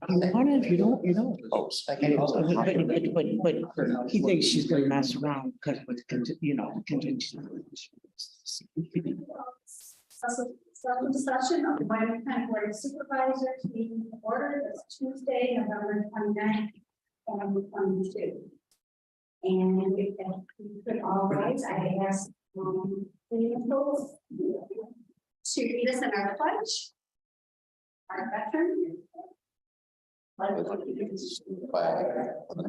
You want it, if you don't, you don't. But he thinks she's gonna mess around because with, you know, contingency. Some discussion of the Wyoming County Board of Supervisors meeting order this Tuesday, November 29th, 2022. And if you could all rise, I ask the individuals to lead us in our pledge. Our veteran. Flag of the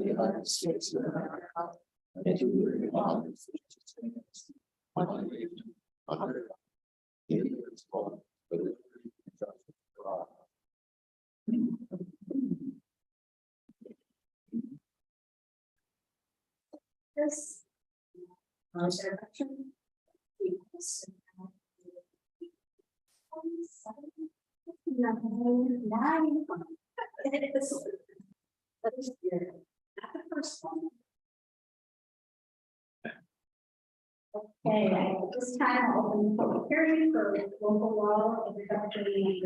United States of America, and to the republic for which it stands, one nation, indivisible, with liberty and justice for all. Yes. Our veteran. That is good. Not the first one. Okay, at this time, I'll open the public hearing for local law introductory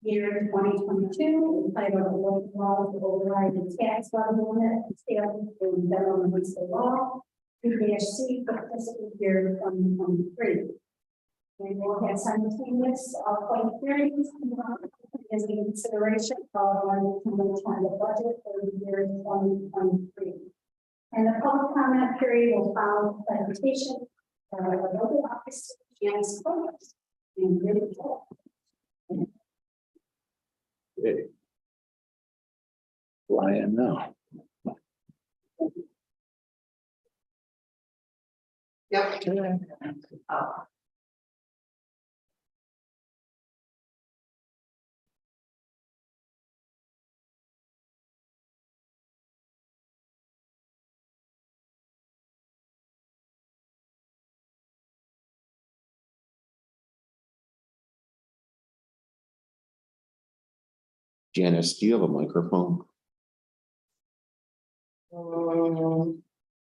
year 2022, entitled local law to override the tax levy limit established in federal and state law, 2-C for fiscal year 2023. And we'll have simultaneous public hearings as a consideration of the budget for the year 2023. And the public comment period will follow presentation of the local office and schools. And really cool. Who I am now. Yep. Janice, do you have a microphone?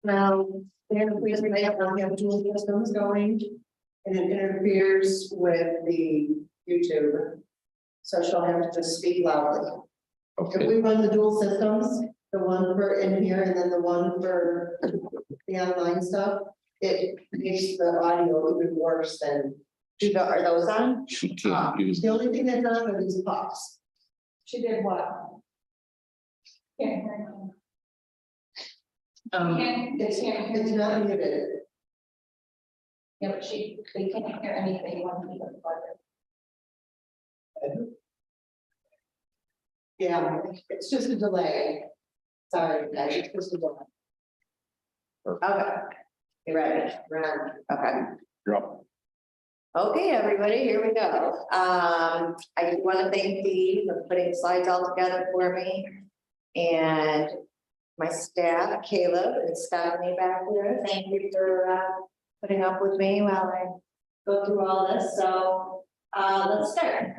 Now, the interferes we have dual systems going, and it interferes with the YouTube. So she'll have to just speak loudly. If Okay, we run the dual systems, the one for in here and then the one for the online stuff, it makes the audio even worse than. Are those on? she can't use. The only thing that's on are these pops. She did what? Yeah. It's not muted. Yeah, but they can't hear anything when we Yeah, it's just a delay. Sorry, guys, it's just a delay. Okay, you ready? Run. Okay. Drop. Okay, everybody, here we go. I just want to thank Dee for putting slides all together for me. And my staff, Caleb and Stephanie back there, thank you for putting up with me while I go through all this. So let's start.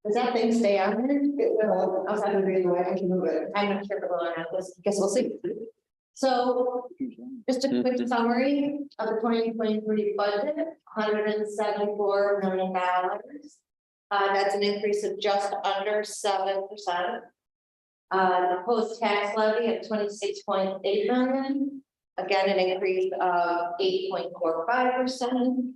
Does that thing stay on there? It will, I was not gonna be in the way, I can move it. I'm not sure if we're going on this. Guess we'll see. So just a quick summary of the 2023 budget, $174 million. That's an increase of just under 7%. The post-tax levy of $26.8 million. Again, an increase of 8.45%.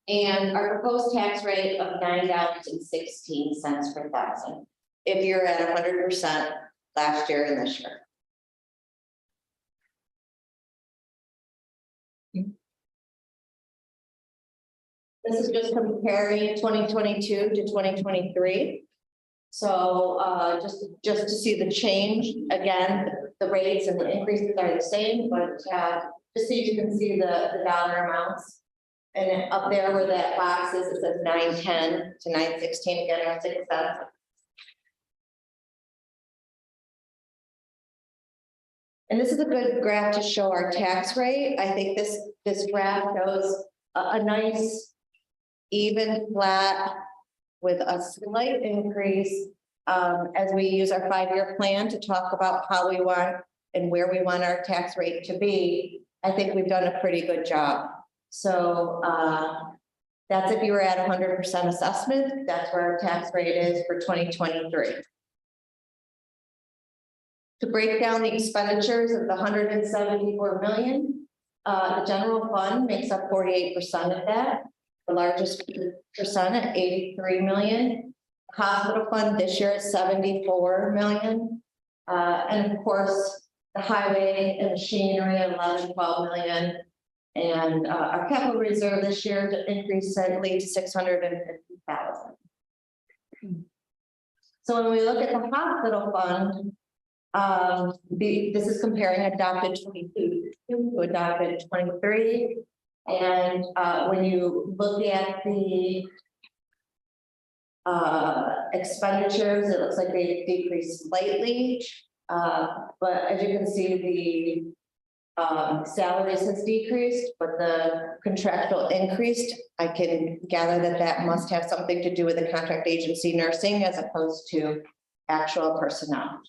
And our proposed tax rate of $9.16 per thousand. If you're at 100% last year and this year. This is just comparing 2022 to 2023. So just to see the change, again, the rates and the increases are the same, but just so you can see the dollar amounts. And then up there where that box is, it says 910 to 916, again, our 6 cents. And this is a good graph to show our tax rate. I think this graph shows a nice even flat with a slight increase as we use our 5-year plan to talk about how we want and where we want our tax rate to be. I think we've done a pretty good job. So, that's if you were at 100% assessment, that's where our tax rate is for 2023. To break down the expenditures of the 174 million, the general fund makes up 48% of that. The largest percent at 83 million. Hospital fund this year is 74 million. And of course, the highway and machinery, 11-12 million. And our capital reserve this year increased slightly to 650,000. So when we look at the hospital fund, this is comparing adopted 22 to adopted 23. And when you look at the expenditures, it looks like they decreased slightly. But as you can see, the salaries has decreased, but the contractual increased. I can gather that that must have something to do with the contract agency nursing as opposed to actual personnel.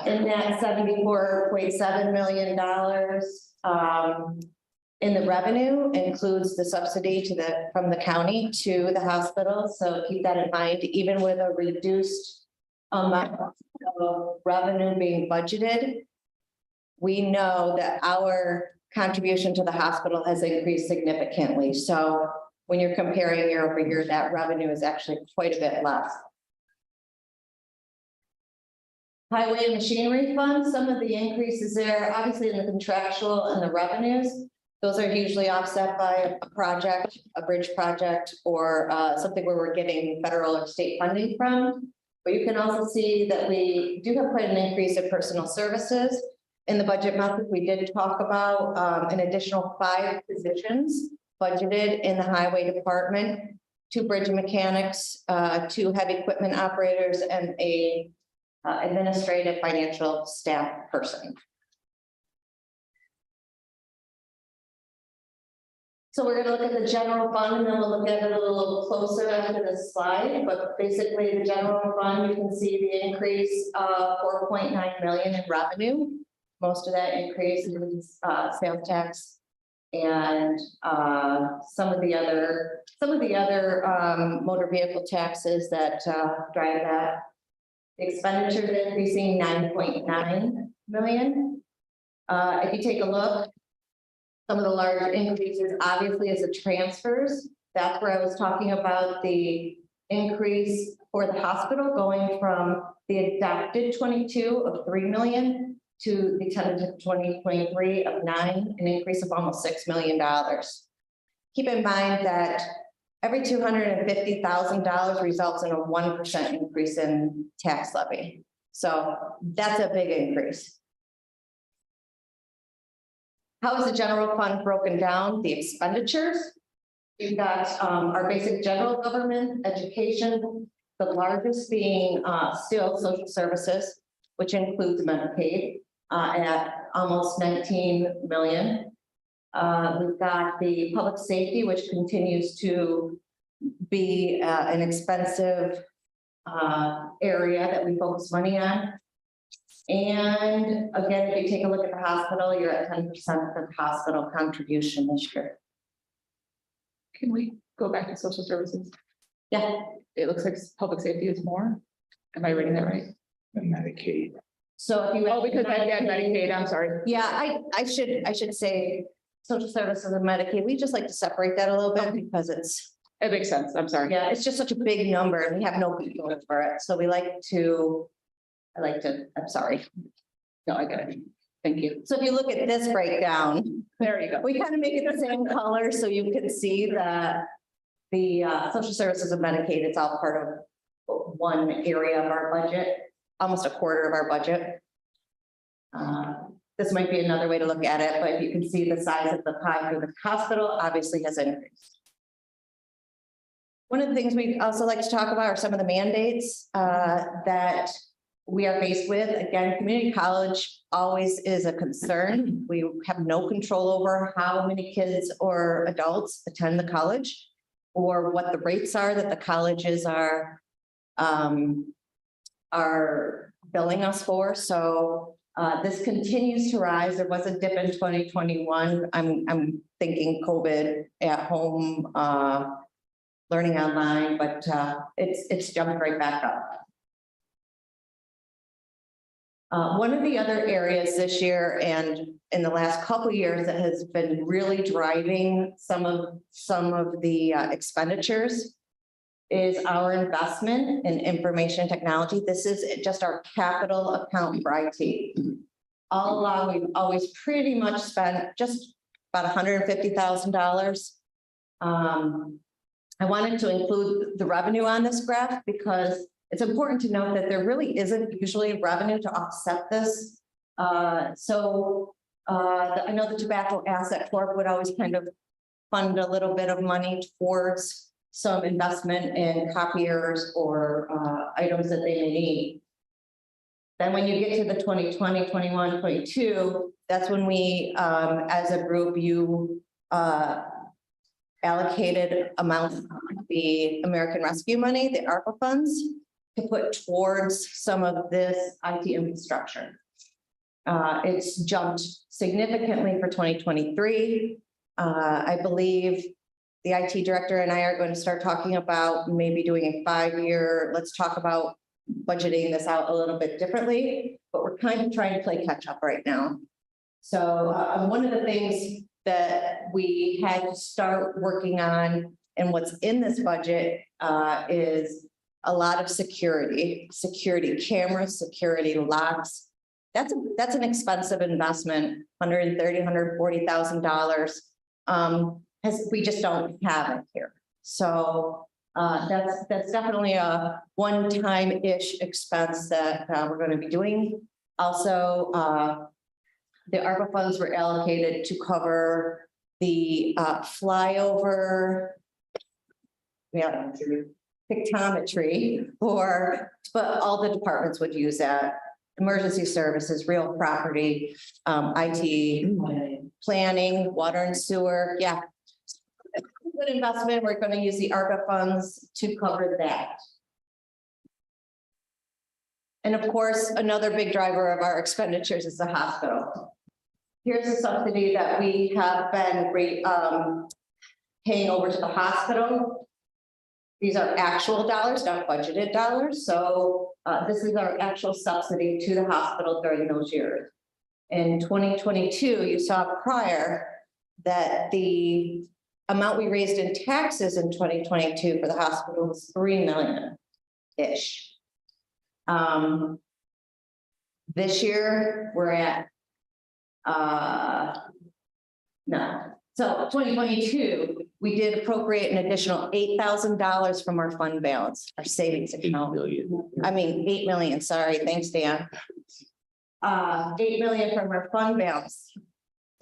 In that $74.7 million in the revenue includes the subsidy from the county to the hospital. So keep that in mind, even with a reduced amount of revenue being budgeted, we know that our contribution to the hospital has increased significantly. So when you're comparing year over year, that revenue is actually quite a bit less. Highway and machinery fund, some of the increases there, obviously in the contractual and the revenues, those are usually offset by a project, a bridge project, or something where we're getting federal or state funding from. But you can also see that we do have quite an increase in personal services. In the budget method, we did talk about an additional 5 positions budgeted in the highway department, 2 bridge mechanics, 2 heavy equipment operators, and a administrative financial staff person. So we're going to look at the general fund, and then we'll look at it a little closer after this slide. But basically, the general fund, you can see the increase of 4.9 million in revenue. Most of that increase is sales tax and some of the other motor vehicle taxes that drive that. The expenditures increasing 9.9 million. If you take a look, some of the large increases obviously is the transfers. That's where I was talking about the increase for the hospital going from the adopted 22 of 3 million to the tentative 2023 of 9, an increase of almost $6 million. Keep in mind that every $250,000 results in a 1% increase in tax levy. So that's a big increase. How is the general fund broken down? The expenditures. We've got our basic general government, education, the largest being still social services, which includes Medicaid at almost 19 million. We've got the public safety, which continues to be an expensive area that we focus money on. And again, if you take a look at the hospital, you're at 10% of the hospital contribution this year. Can we go back to social services? Yeah. It looks like public safety is more. Am I reading that right? Medicaid. So if you. Oh, because I got Medicaid, I'm sorry. Yeah, I should say social services and Medicaid. We just like to separate that a little bit because it's. It makes sense, I'm sorry. Yeah, it's just such a big number and we have no control for it. So we like to. I'm sorry. No, I get it. Thank you. So if you look at this breakdown, There you go. we kind of make it the same color so you can see that the social services and Medicaid, it's all part of one area of our budget, almost a quarter of our budget. This might be another way to look at it, but you can see the size of the pie for the hospital obviously has increased. One of the things we also like to talk about are some of the mandates that we are faced with. Again, community college always is a concern. We have no control over how many kids or adults attend the college or what the rates are that the colleges are billing us for. So This continues to rise. There was a dip in 2021. I'm thinking COVID at home, learning online, but it's jumped right back up. One of the other areas this year and in the last couple of years that has been really driving some of the expenditures is our investment in information technology. This is just our capital account for IT. All along, we've always pretty much spent just about $150,000. I wanted to include the revenue on this graph because it's important to note that there really isn't usually revenue to offset this. I know the Tobacco Asset Corp would always kind of fund a little bit of money towards some investment in copiers or items that they may need. Then when you get to the 2020, 21, 22, that's when we, as a group, you allocated amounts of the American Rescue money, the ARPA funds, to put towards some of this IT infrastructure. It's jumped significantly for 2023. I believe the IT director and I are going to start talking about maybe doing a 5-year, let's talk about budgeting this out a little bit differently, but we're kind of trying to play catch up right now. So one of the things that we had to start working on and what's in this budget is a lot of security cameras, security locks. That's an expensive investment, $130,000, $140,000. We just don't have it here. So that's definitely a one-time-ish expense that we're going to be doing. Also, the ARPA funds were allocated to cover the flyover, pictometry, but all the departments would use that. Emergency services, real property, IT, planning, water and sewer. Yeah. Good investment. We're going to use the ARPA funds to cover that. And of course, another big driver of our expenditures is the hospital. Here's a subsidy that we have been paying over to the hospital. These are actual dollars, not budgeted dollars. So this is our actual subsidy to the hospital during those years. In 2022, you saw prior that the amount we raised in taxes in 2022 for the hospital was $3 million-ish. This year we're at no. So 2022, we did appropriate an additional $8,000 from our fund balance, our savings account. I mean, 8 million, sorry, thanks, Dan. 8 million from our fund balance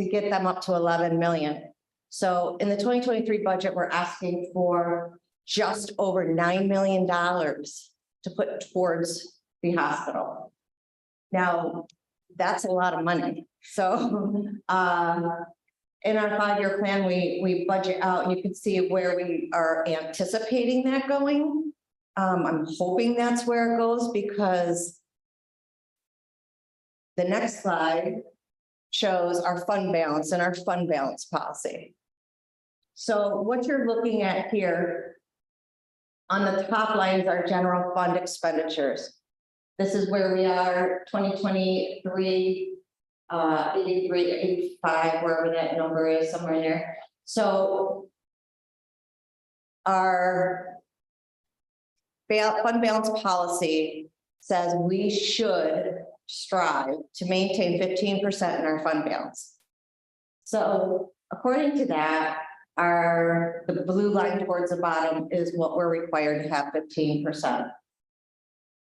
to get them up to 11 million. So in the 2023 budget, we're asking for just over $9 million to put towards the hospital. Now, that's a lot of money. So in our 5-year plan, we budget out, and you can see where we are anticipating that going. I'm hoping that's where it goes, because the next slide shows our fund balance and our fund balance policy. So what you're looking at here on the top line is our general fund expenditures. This is where we are, 2023. 83, 85, wherever that number is, somewhere in there. So our fund balance policy says we should strive to maintain 15% in our fund balance. So according to that, the blue line towards the bottom is what we're required to have 15%.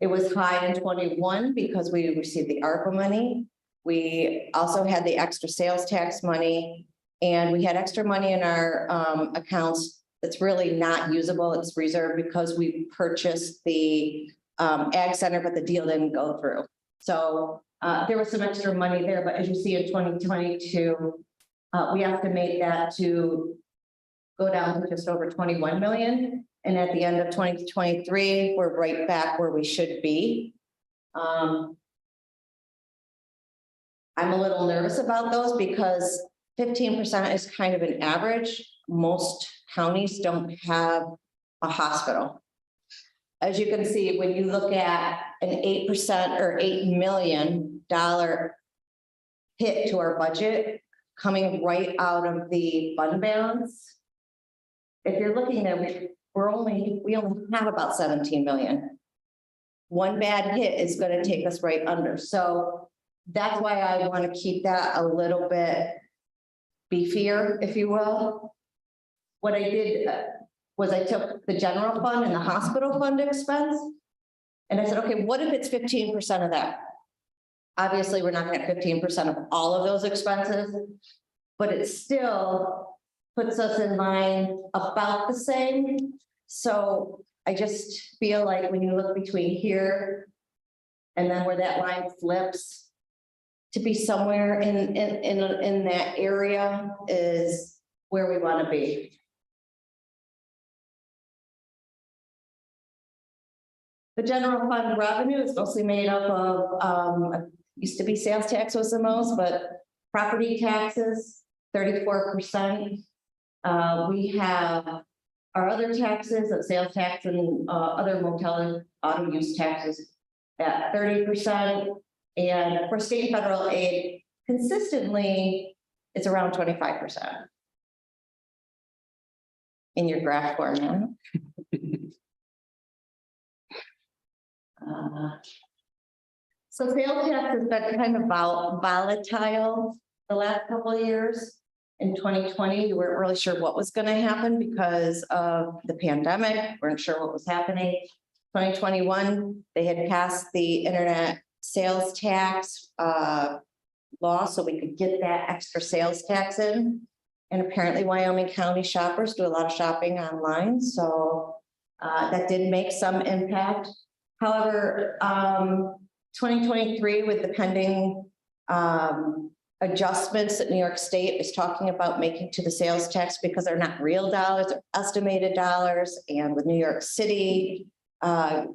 It was high in 21 because we received the ARPA money. We also had the extra sales tax money, and we had extra money in our accounts that's really not usable. It's reserved because we purchased the ag center, but the deal didn't go through. So there was some extra money there, but as you see in 2022, we estimate that to go down to just over 21 million. And at the end of 2023, we're right back where we should be. I'm a little nervous about those because 15% is kind of an average. Most counties don't have a hospital. As you can see, when you look at an 8% or $8 million hit to our budget coming right out of the fund balance. If you're looking at, we only have about 17 million. One bad hit is going to take us right under. So that's why I want to keep that a little bit beefier, if you will. What I did was I took the general fund and the hospital fund expense. And I said, okay, what if it's 15% of that? Obviously, we're not gonna get 15% of all of those expenses, but it still puts us in line about the same. So I just feel like when you look between here and then where that line flips, to be somewhere in that area is where we want to be. The general fund revenue is mostly made up of, used to be sales tax was the most, but property taxes, 34%. We have our other taxes of sales tax and other motel and auto use taxes at 30%. And for state and federal aid, consistently, it's around 25%. In your graph format. So sales tax has been kind of volatile the last couple of years. In 2020, you weren't really sure what was going to happen because of the pandemic. Weren't sure what was happening. 2021, they had passed the internet sales tax law, so we could get that extra sales tax in. And apparently Wyoming County shoppers do a lot of shopping online. So that did make some impact. However, 2023 with the pending adjustments that New York State is talking about making to the sales tax because they're not real dollars, they're estimated dollars. And with New York City, they're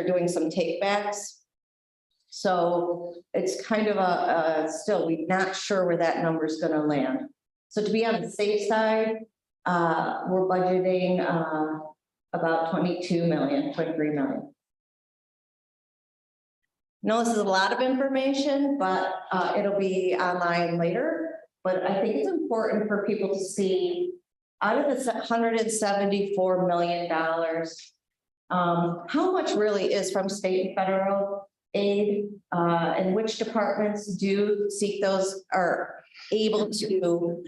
doing some takebacks. So it's kind of still, we're not sure where that number is going to land. So to be on the safe side, we're budgeting about 23 million. No, this is a lot of information, but it'll be online later. But I think it's important for people to see out of the $174 million, how much really is from state and federal aid, and which departments do seek those are able to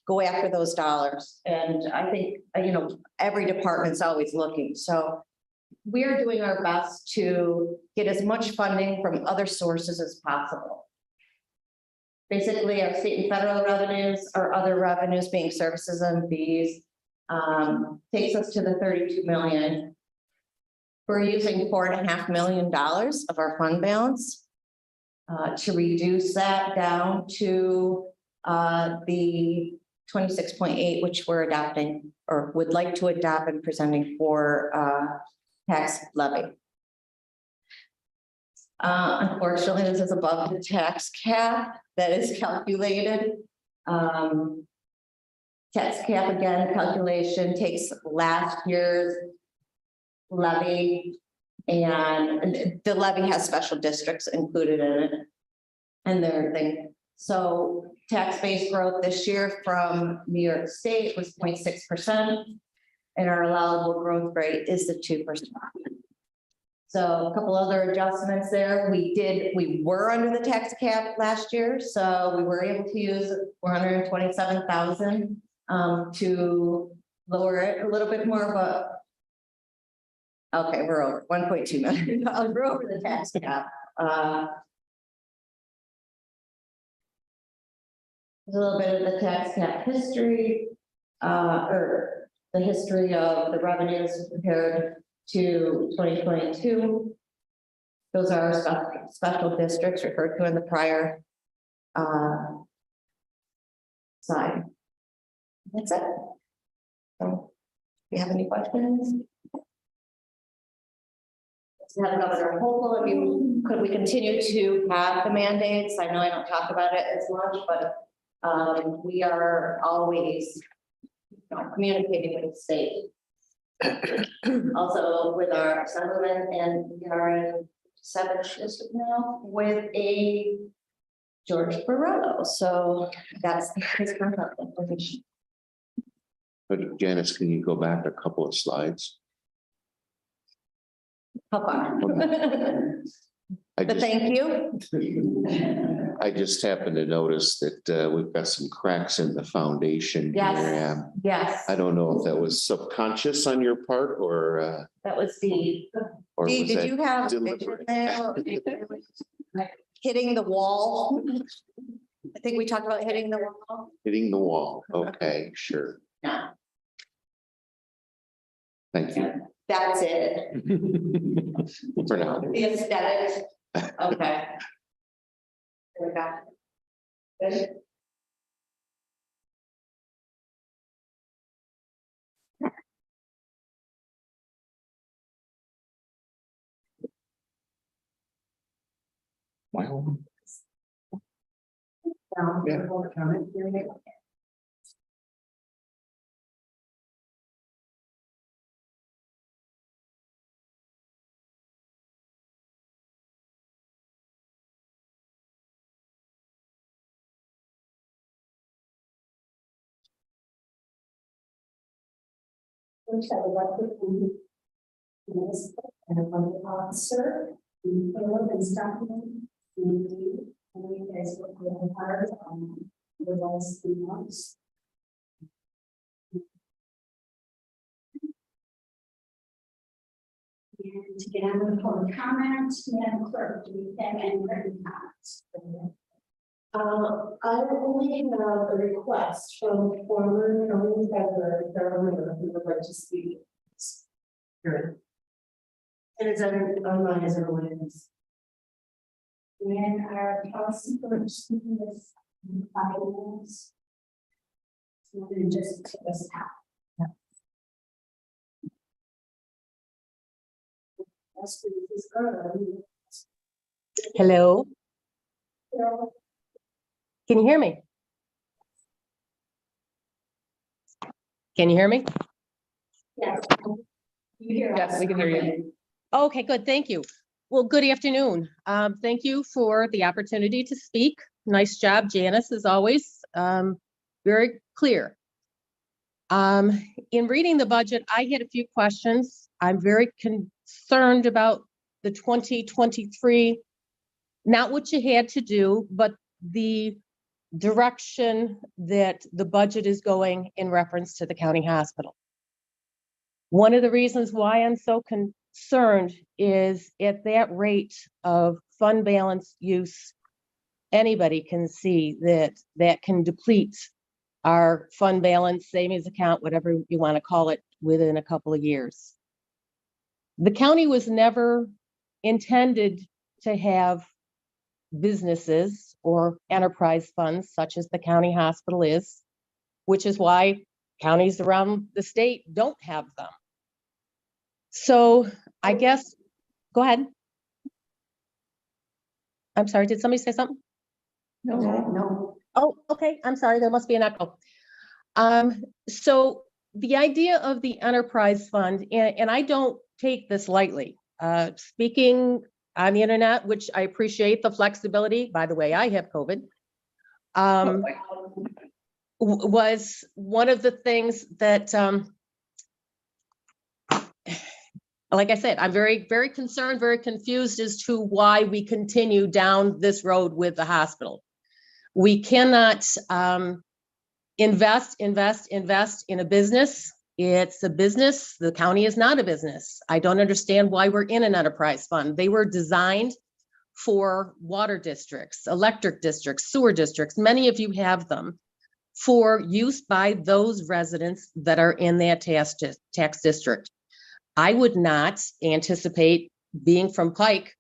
go after those dollars. And I think, every department's always looking. So we are doing our best to get as much funding from other sources as possible. Basically, our state and federal revenues or other revenues being services and fees takes us to the 32 million. We're using $4.5 million of our fund balance to reduce that down to the 26.8, which we're adopting or would like to adopt and presenting for tax levy. Unfortunately, this is above the tax cap that is calculated. Tax cap again, calculation takes last year's levy, and the levy has special districts included in it and their thing. So tax base growth this year from New York State was 0.6%, and our allowable growth rate is the 2%. So a couple other adjustments there. We were under the tax cap last year, so we were able to use 427,000 to lower it a little bit more, but okay, we're over $1.2 million. We're over the tax cap. There's a little bit of the tax cap history, or the history of the revenues compared to 2022. Those are special districts referred to in the prior slide. That's it. So, do you have any questions? have Governor Hochul, if you, could we continue to have the mandates? I know I don't talk about it as much, but we are always communicating with the state. Also with our assemblyman, and we are in 7th district now with a George Barreto, so that's his contact information. But Janice, can you go back a couple of slides? How far? I But just, thank you. I just happened to notice that we've got some cracks in the foundation. Yes. Here. And Yes, I don't know if that was subconscious on your part or that was Dee. or Dee, was did that you have a picture deliberate? there? Hitting the wall. I think we talked about hitting the wall. Hitting the wall. Okay, sure. No, Thank you. that's it. For now. The aesthetic. Okay. There we go. Good. My own. Yeah. Which I would like to this and a public officer, the Caleb and Stockman, and you guys will be a part the last 3 months. And to get on with public comment, Madam Clerk, do you have any written comments? I only have a request from former county treasurer, Carol Miller, who would like to speak. Here. It is online as everyone is. And our policy for speaking is 5 minutes. So we're gonna just take us out. That's what it is, Hello, girl. can you hear me? Can you hear me? Yes. You hear us? Yes, we can hear you. Okay, good, thank you. Well, good afternoon. Thank you for the opportunity to speak. Nice job, Janice, as always. Very clear. In reading the budget, I had a few questions. I'm very concerned about the 2023, not what you had to do, but the direction that the budget is going in reference to the county hospital. One of the reasons why I'm so concerned is at that rate of fund balance use, anybody can see that that can deplete our fund balance, savings account, whatever you want to call it, within a couple of years. The county was never intended to have businesses or enterprise funds such as the county hospital is, which is why counties around the state don't have them. So I guess, go ahead. I'm sorry, did somebody say something? No. Oh, okay, I'm sorry, there must be an echo. So the idea of the enterprise fund, and I don't take this lightly, speaking on the internet, which I appreciate the flexibility, by the way, I have COVID, was one of the things that, like I said, I'm very, very concerned, very confused as to why we continue down this road with the hospital. We cannot invest in a business. It's a business. The county is not a business. I don't understand why we're in an enterprise fund. They were designed for water districts, electric districts, sewer districts. Many of you have them for use by those residents that are in that tax district. I would not anticipate, being from Pike,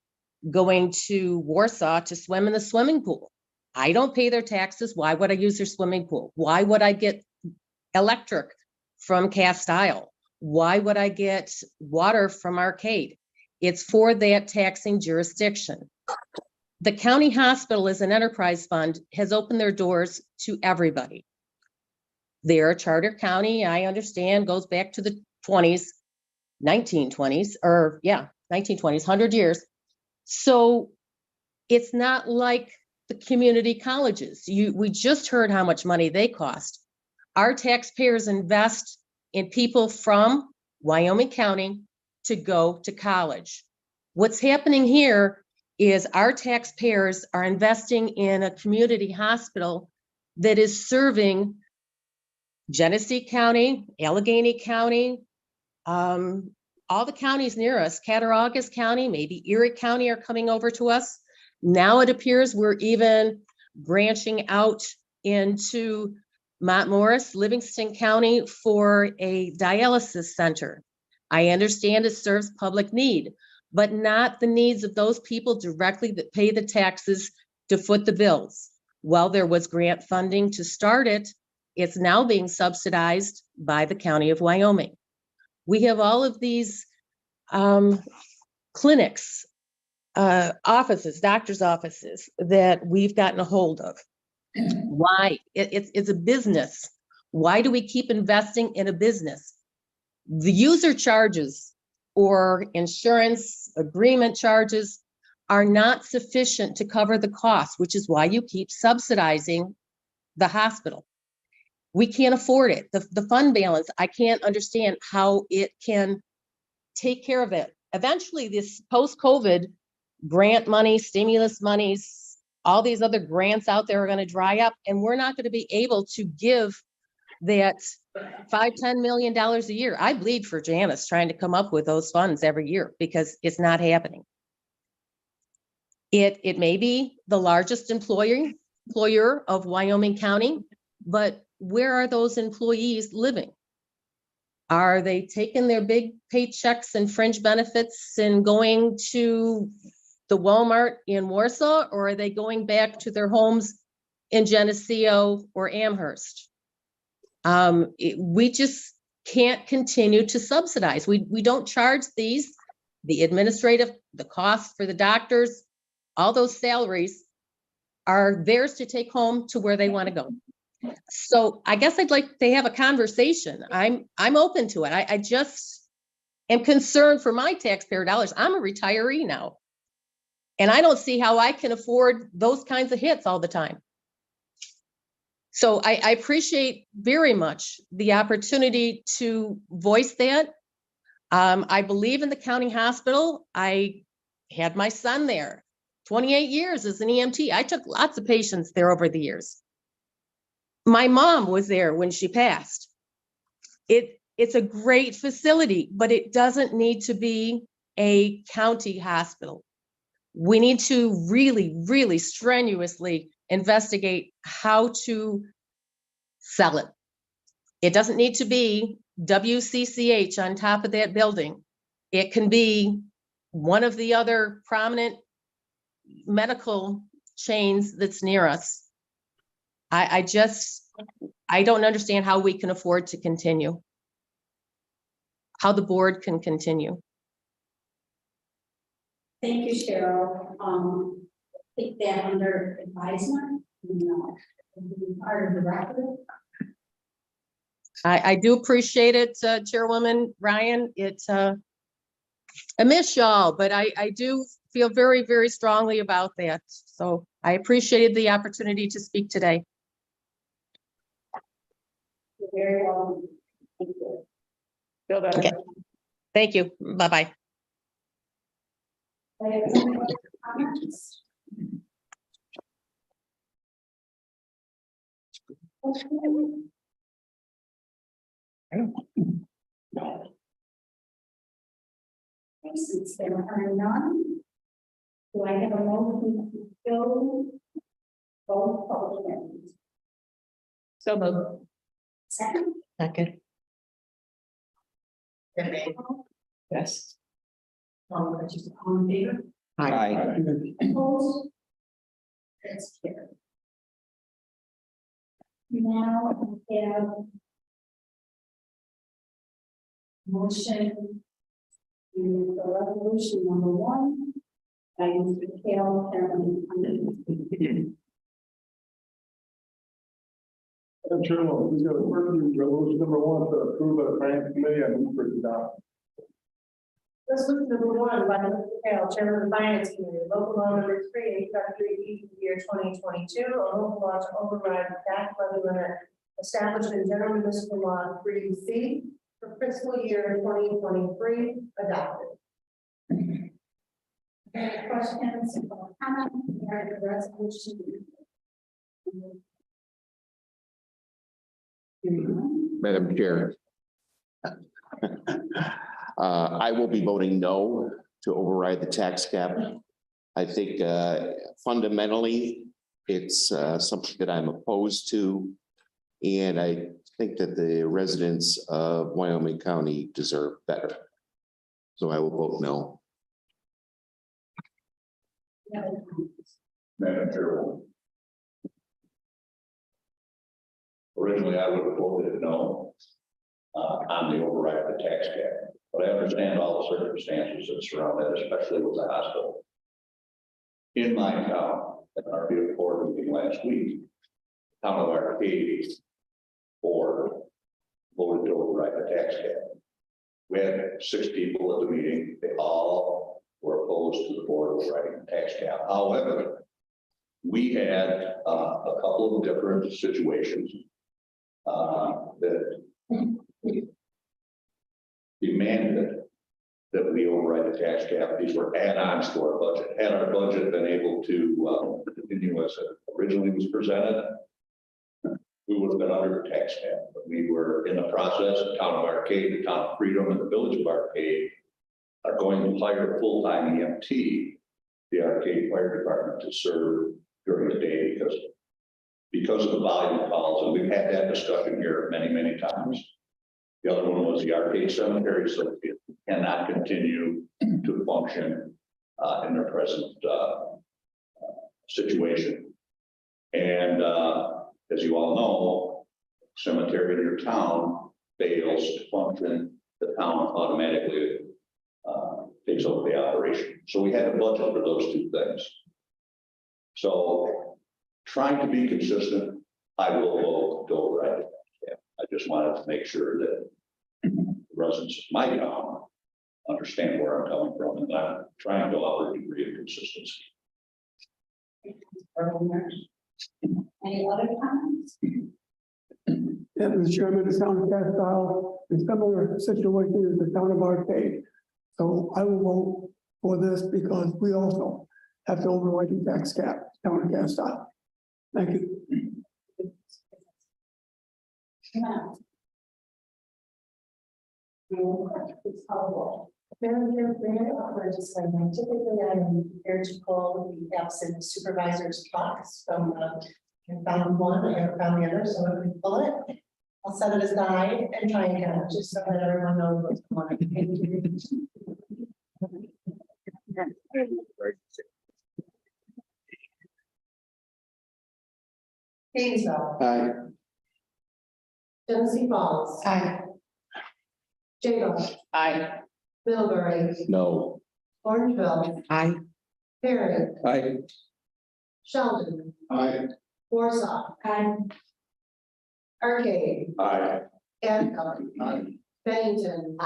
going to Warsaw to swim in the swimming pool. I don't pay their taxes. Why would I use their swimming pool? Why would I get electric from Cast Isle? Why would I get water from Arcade? It's for that taxing jurisdiction. The county hospital as an enterprise fund has opened their doors to everybody. They're a charter county, I understand, goes back to the 1920s, 100 years. So it's not like the community colleges. We just heard how much money they cost. Our taxpayers invest in people from Wyoming County to go to college. What's happening here is our taxpayers are investing in a community hospital that is serving Genesee County, Allegheny County, all the counties near us, Cattaraugus County, maybe Erie County are coming over to us. Now it appears we're even branching out into Montmorris, Livingston County for a dialysis center. I understand it serves public need, but not the needs of those people directly that pay the taxes to foot the bills. While there was grant funding to start it, it's now being subsidized by the County of Wyoming. We have all of these clinics, offices, doctor's offices that we've gotten a hold of. Why? It's a business. Why do we keep investing in a business? The user charges or insurance agreement charges are not sufficient to cover the cost, which is why you keep subsidizing the hospital. We can't afford it. The fund balance, I can't understand how it can take care of it. Eventually, this post-COVID grant money, stimulus monies, all these other grants out there are going to dry up, and we're not going to be able to give that $5-10 million a year. I bleed for Janice trying to come up with those funds every year because it's not happening. It may be the largest employer of Wyoming County, but where are those employees living? Are they taking their big paychecks and fringe benefits and going to the Walmart in Warsaw, or are they going back to their homes in Geneseo or Amherst? We just can't continue to subsidize. We don't charge the administrative, the cost for the doctors, all those salaries are theirs to take home to where they want to go. So I guess I'd like to have a conversation. I'm open to it. I just am concerned for my taxpayer dollars. I'm a retiree now, and I don't see how I can afford those kinds of hits all the time. So I appreciate very much the opportunity to voice that. I believe in the county hospital. I had my son there 28 years as an EMT. I took lots of patients there over the years. My mom was there when she passed. It's a great facility, but it doesn't need to be a county hospital. We need to really, really strenuously investigate how to sell it. It doesn't need to be WCCH on top of that building. It can be one of the other prominent medical chains that's near us. I don't understand how we can afford to continue, how the board can continue. Thank you, Cheryl. Take that under advisement, part of the record. I do appreciate it, Chairwoman Ryan. I miss y'all, but I do feel very, very strongly about that. So I appreciated the opportunity to speak today. You're very welcome. Thank you. Feel better. Okay. Thank you. Bye-bye. Comments? Since there are none, do I have a motion to fill both public hearings? So moved. Second? Second. Yes. Just all in favor? Aye. Opposed? That's carried. Now we have motion And the resolution number one, by Mr. Kale, Chairman. Madam Chairman, we got a first reading resolution number one to approve by the finance committee and move for adoption. Resolution number one by Mr. Hale, Chairman of the Finance Committee, local law number 3, introductory year 2022, a local law to override the tax levy limit established in general municipal law 3C for fiscal year 2023, adopted. Any questions or comments regarding the resolution? Madam Chair. I will be voting no to override the tax cap. I think fundamentally, it's something that I'm opposed to. And I think that the residents of Wyoming County deserve better. So I will vote no. Madam Chairwoman. Originally, I would have voted no on the override of the tax cap, but I understand all the circumstances that surround that, especially with the hospital. In my town, at our board meeting last week, town of Arcade board voted to override the tax cap. We had 6 people at the meeting. They all were opposed to the board overriding the tax cap. However, we had a couple of different situations that demanded that we override the tax cap. These were add-ons to our budget. Had our budget been able to continue as it originally was presented, we would have been under the tax cap. But we were in the process. The town of Arcade, the town of Freedom, and the village of Arcade are going to hire a full-time EMT, the Arcade Fire Department, to serve during the day because of the volume of calls. And we've had that discussion here many, many times. The other one was the Arcade Cemetery, so it cannot continue to function in their present situation. And as you all know, cemetery in your town fails to function, the town automatically takes over the operation. So we had a budget for those 2 things. So trying to be consistent, I will vote to override it. Yeah, I just wanted to make sure that the residents of my town understand where I'm coming from, and I'm trying to offer a degree of consistency. Any other comments? Yeah, Mr. Chairman, the town of Castile is similar situation as the town of Arcade. So I will vote for this because we also have to override the tax cap, town of Castile. Thank you. Madam Chair, legislation, typically I am prepared to call the absent supervisor's box from I found one, I haven't found the other, so I'm going to pull it. I'll set it aside and try again, just so that everyone knows what's going on. Painesville. Aye. Genesee Falls. Aye. Jago. Aye. Middlebury. No. Orangeville. Aye. Perry. Aye. Sheldon. Aye. Warsaw. Arcade. Aye. Adcock. Aye. Bennington.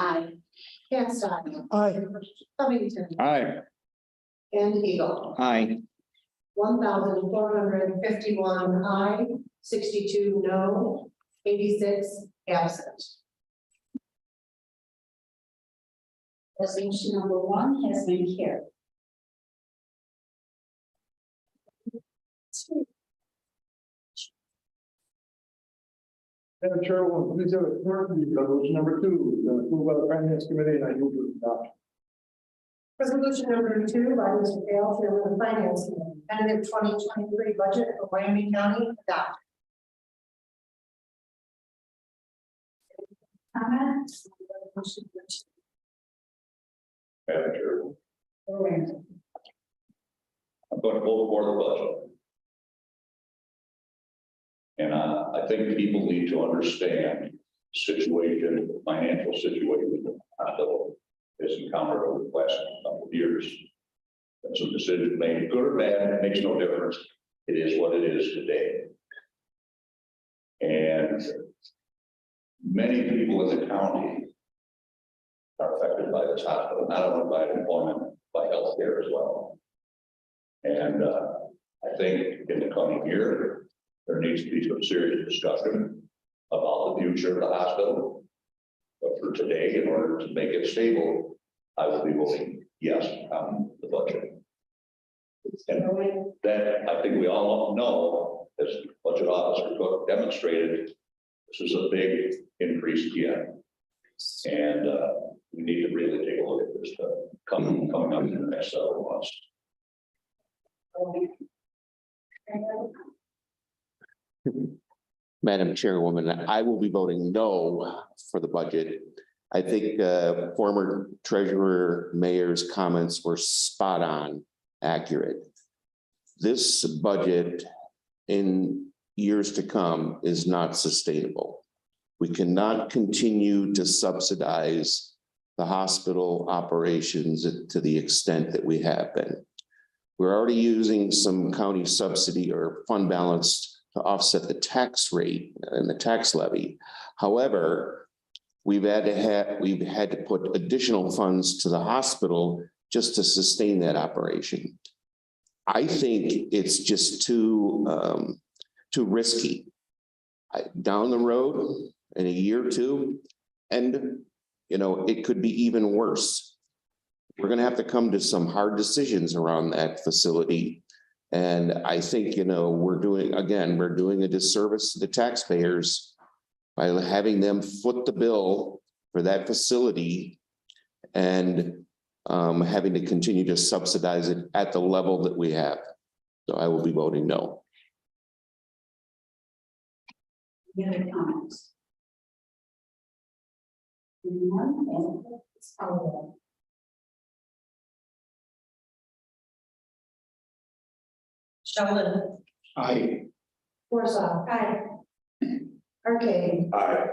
Castile. Aye. Covington. Aye. And Eagle. Aye. 1,451 aye, 62 no, 86 absent. Resolution number one has been carried. Madam Chairwoman, please have a third reading resolution number 2, approved by the finance committee, and I move to adopt. Resolution number 2 by Mr. Hale, Chairman of the Finance Committee, tentative 2023 budget for Wyoming County adopted. Comments? Madam Chair, I'm going to vote for the budget. And I think people need to understand the situation, the financial situation of the hospital is has encountered over the last couple of years. And some decisions made, good or bad, it makes no difference. It is what it is today. And many people in the county are affected by this hospital, not only by employment, by healthcare as well. And I think in the coming year, there needs to be some serious discussion about the future of the hospital. But for today, in order to make it stable, I will be voting yes on the budget. And that, I think we all know, as budget officer Cook demonstrated, this is a big increase again. And we need to really take a look at this coming up in the next several months. Madam Chairwoman, I will be voting no for the budget. I think former Treasurer Mayor's comments were spot on, accurate. This budget in years to come is not sustainable. We cannot continue to subsidize the hospital operations to the extent that we have been. We're already using some county subsidy or fund balance to offset the tax rate and the tax levy. However, we've had to put additional funds to the hospital just to sustain that operation. I think it's just too risky. Down the road in a year or two, and it could be even worse. We're going to have to come to some hard decisions around that facility. And I think, we're doing a disservice to the taxpayers by having them foot the bill for that facility and having to continue to subsidize it at the level that we have. So I will be voting no. Any other comments? Anyone? It's all Sheldon. Aye. Warsaw. Aye. Arcade. Aye.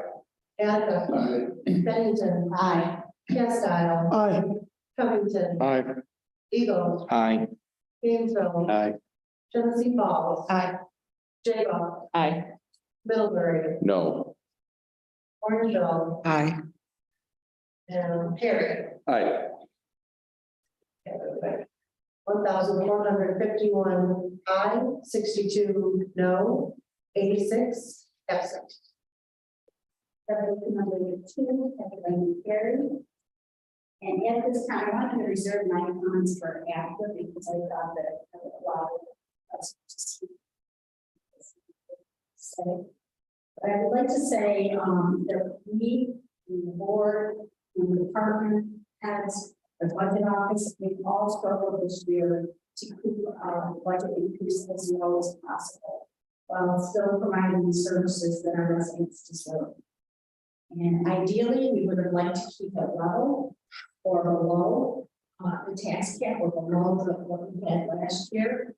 Attica. Aye. Bennington. Aye. Castile. Aye. Covington. Aye. Eagle. Aye. Gainesville. Aye. Genesee Falls. Aye. Jago. Aye. Middlebury. No. Orangeville. Aye. And Perry. Aye. 1,451 aye, 62 no, 86 absent. Resolution number 2, Secretary Perry. And at this time, I wanted to reserve my comments for after because I thought that a lot of us say. But I would like to say that we, the board, and the department heads, the budget office, we all struggled this year to keep our budget increase as low as possible, while still providing the services that our residents deserve. And ideally, we would have liked to keep it level or below the tax cap or below what we had last year.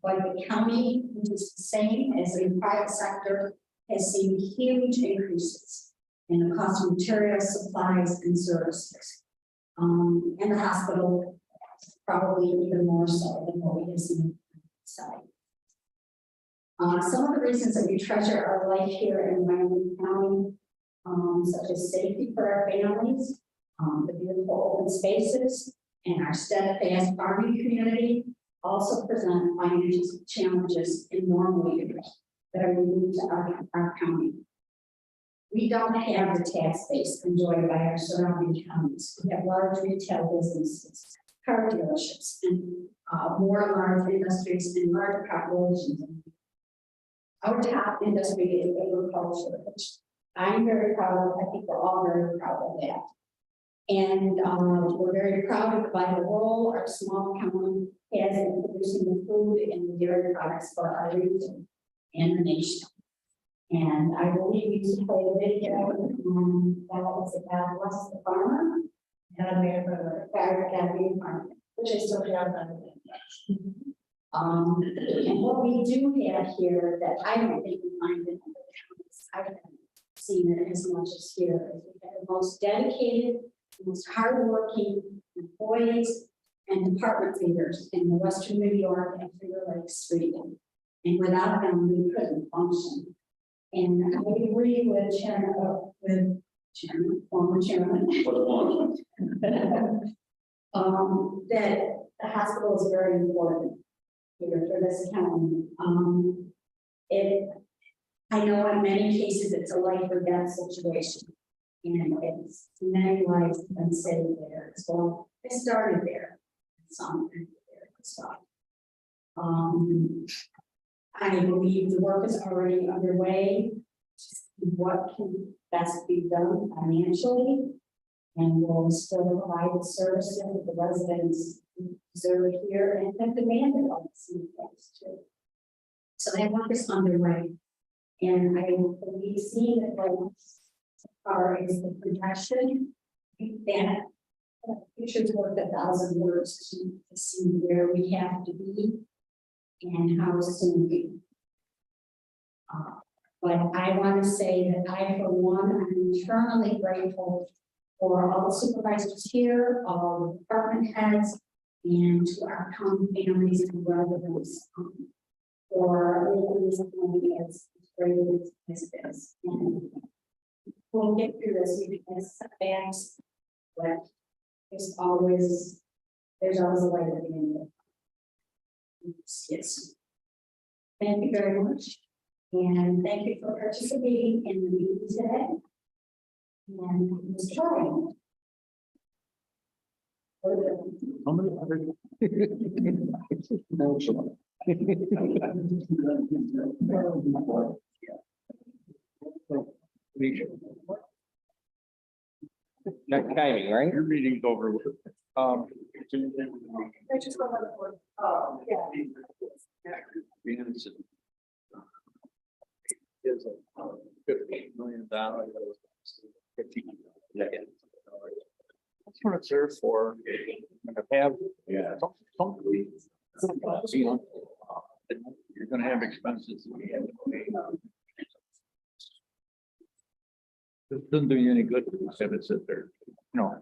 But the county, which is the same as the private sector, has seen huge increases in the cost of materials, supplies, and services. And the hospital probably even more so than what we have seen inside. Some of the reasons that we treasure our life here in Wyoming County, such as safety for our families, the beautiful open spaces, and our steadfast farming community, also present financial challenges in normal years that are unique to our county. We don't have the tax base enjoyed by our surrounding counties. We have large retail businesses, car dealerships, and more large industries and larger populations. Our top industry is agriculture, which I'm very proud of. I think we're all very proud of that. And we're very proud of the role our small county has in producing the food and the dairy products for our region and the nation. And I believe we used to play a video that was about bless the farmer. And we have a farmer, which is still down on it. And what we do have here that I don't think we find in other counties, I haven't seen it as much as here, is we have the most dedicated most hardworking employees and department leaders in the Western New York and Finger Lakes region. And without them, we couldn't function. And I agree with former chairman, that the hospital is very important here for this county. I know in many cases it's a life or death situation. And it's many lives have been saved there. So it started there. Some there stopped. I believe the work is already underway. What can best be done financially? And will still provide the services that the residents deserve here and have demanded of us in the past too. So that work is underway. And I believe seeing it as far as the projection, that pictures worth 1,000 words to see where we have to be and how soon we. But I want to say that I, for one, am eternally grateful for all the supervisors here, all the department heads, and to our county families and residents for making this community as great as it is. And we'll get through this, we have setbacks, but there's always a light at the end of it. Yes. Thank you very much. And thank you for participating in the meeting today. And Mr. Charlie. How many other? Next timing, right? Your meeting's over with. I just want to, oh, yeah. Is $15 million. That's what it's there for. Have, yeah. You're gonna have expenses. It doesn't do you any good to have it sit there, no.